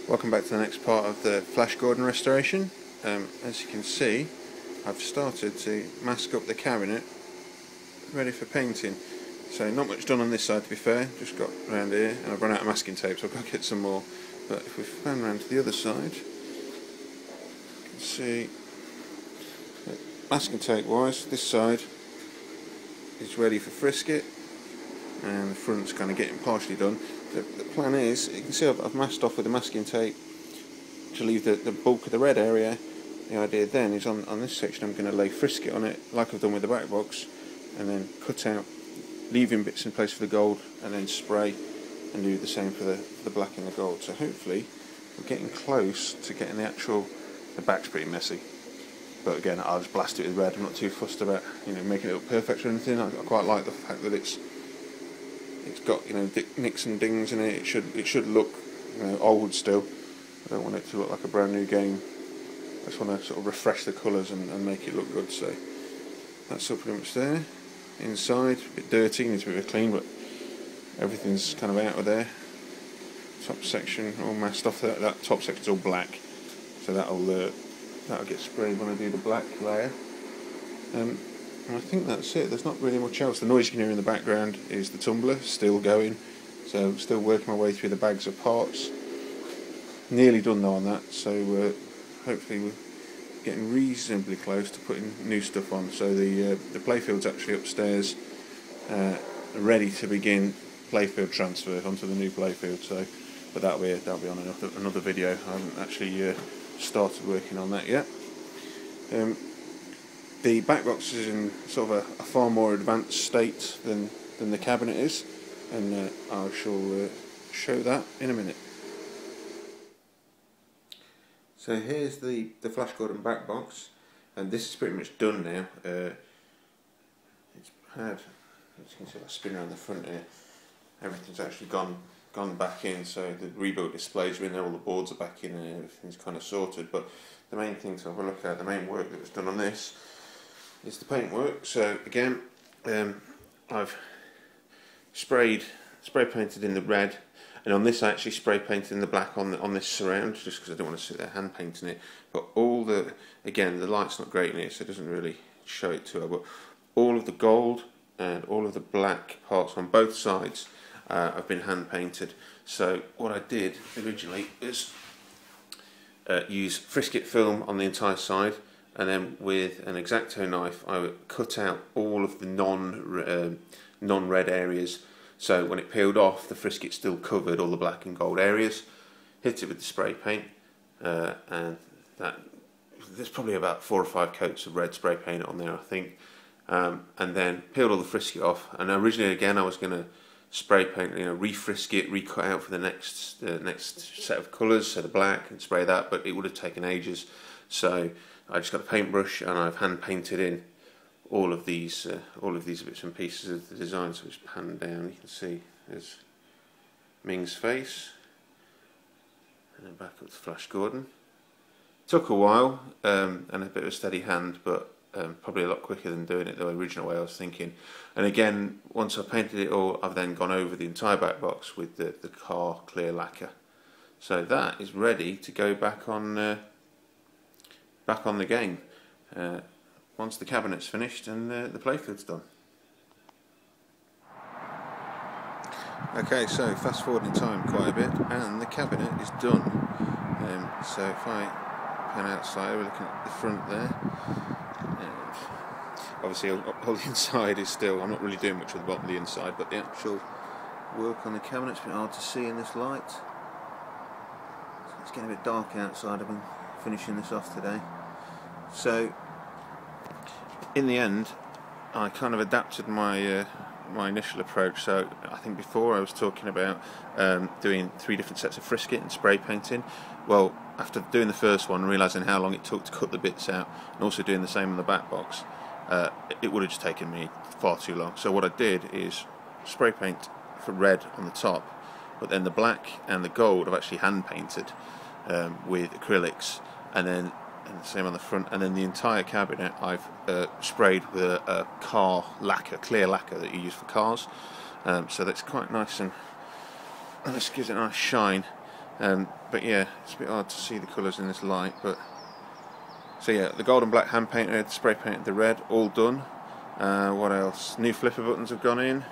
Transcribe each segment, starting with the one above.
Welcome back to the next part of the Flash Gordon restoration. As you can see, I've started to mask up the cabinet ready for painting. So not much done on this side, to be fair, just got around here and I've run out of masking tape, so I've got to get some more. But if we fan around to the other side, you can see that masking tape wise, this side is ready for frisket and the front's kind of getting partially done. The plan is, you can see I've masked off with the masking tape to leave the bulk of the red area. The idea then is on this section I'm going to lay frisket on it, like I've done with the Backbox, and then cut out, leaving bits in place for the gold, and then spray and do the same for the black and the gold. So hopefully we're getting close to getting the back's pretty messy. But again, I'll just blast it with red. I'm not too fussed about making it look perfect or anything. I quite like the fact that it's got nicks and dings in it. It should look old still. I don't want it to look like a brand new game. I just want to sort of refresh the colours and make it look good. So that's all pretty much there. Inside, a bit dirty, needs a bit of a clean, but everything's kind of out of there. Top section all masked off. That top section's all black, so that'll get sprayed when I do the black layer. And I think that's it. There's not really much else. The noise you can hear in the background is the tumbler still going, so still working my way through the bags of parts. Nearly done though on that, so hopefully we're getting reasonably close to putting new stuff on. So the playfield's actually upstairs, ready to begin playfield transfer onto the new playfield. So, but that'll be on another video. I haven't actually started working on that yet. The Backbox is in sort of a far more advanced state than the cabinet is, and I shall show that in a minute. So here's the Flash Gordon Backbox, and this is pretty much done now. It's had, as you can see, I spin around the front here. Everything's actually gone back in, so the rebuilt displays are in there, all the boards are back in, and everything's kind of sorted. But the main thing to have a look at, the main work that was done on this, is the paint work. So again, I've spray painted in the red, and on this I actually spray painted in the black on this surround, just because I don't want to sit there hand painting it. But again, the light's not great in here, so it doesn't really show it too well, but all of the gold and all of the black parts on both sides have been hand painted. So what I did originally is use frisket film on the entire side, and then with an X-Acto knife I would cut out all of the non-red areas, so when it peeled off the frisket still covered all the black and gold areas. Hit it with the spray paint, and there's probably about 4 or 5 coats of red spray paint on there, I think, and then peeled all the frisket off. And originally again I was going to spray paint, re-frisket, recut out for the next set of colours, so the black, and spray that, but it would have taken ages. So I just got a paintbrush and I've hand painted in all of these bits and pieces of the design. So it's panned down. You can see there's Ming's face, and then back up to Flash Gordon. Took a while and a bit of a steady hand, but probably a lot quicker than doing it the original way I was thinking. And again, once I painted it all, I've then gone over the entire Backbox with the car clear lacquer. So that is ready to go back on the game once the cabinet's finished and the playfield's done. Okay, so fast forward in time quite a bit, and the cabinet is done. So if I pan outside, we're looking at the front there. Obviously all the inside is still, I'm not really doing much with the bottom of the inside, but the actual work on the cabinet's been hard to see in this light. It's getting a bit dark outside. I've been finishing this off today. So in the end I kind of adapted my initial approach. So I think before I was talking about doing 3 different sets of frisket and spray painting. Well, after doing the first one, realising how long it took to cut the bits out, and also doing the same on the Backbox, it would have just taken me far too long. So what I did is spray paint for red on the top, but then the black and the gold I've actually hand painted with acrylics, and then and the same on the front, and then the entire cabinet I've sprayed with a car lacquer, clear lacquer that you use for cars, so that's quite nice, and this gives it a nice shine. But yeah, it's a bit hard to see the colours in this light. But so yeah, the gold and black hand painted, spray painted the red, all done. What else? New flipper buttons have gone in.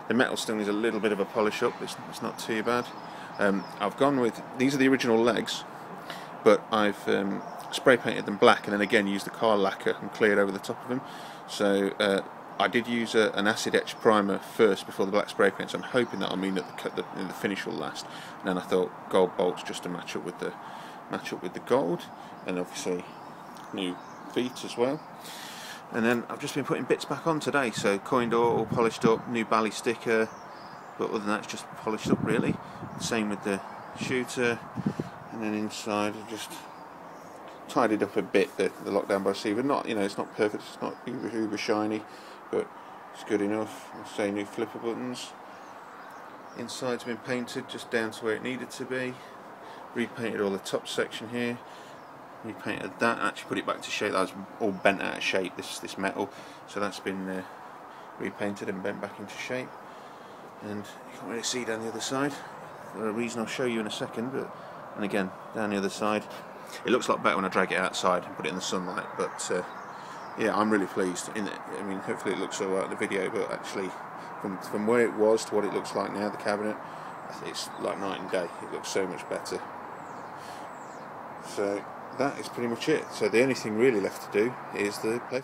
The metal still needs a little bit of a polish up. It's not too bad. I've gone with, these are the original legs, but I've spray painted them black and then again used the car lacquer and cleared over the top of them. So I did use an acid etch primer first before the black spray paint, so I'm hoping that'll mean that the finish will last. And then I thought gold bolts just to match up with the gold, and obviously new feet as well. And then I've just been putting bits back on today, so coin door all polished up, new Bally sticker, but other than that it's just polished up really. Same with the shooter, and then inside I've just tidied up a bit the lockdown bar receiver. Not, you know, it's not perfect, it's not uber shiny, but it's good enough. I'll say new flipper buttons. Inside's been painted just down to where it needed to be. Repainted all the top section here. Repainted that, actually put it back to shape. That was all bent out of shape, this metal, so that's been repainted and bent back into shape. And you can't really see down the other side for a reason I'll show you in a second, but and again down the other side it looks a lot better when I drag it outside and put it in the sunlight. But yeah, I'm really pleased. I mean, hopefully it looks alright in the video, but actually from where it was to what it looks like now, the cabinet, I think it's like night and day. It looks so much better. So that is pretty much it. So the only thing really left to do is the play.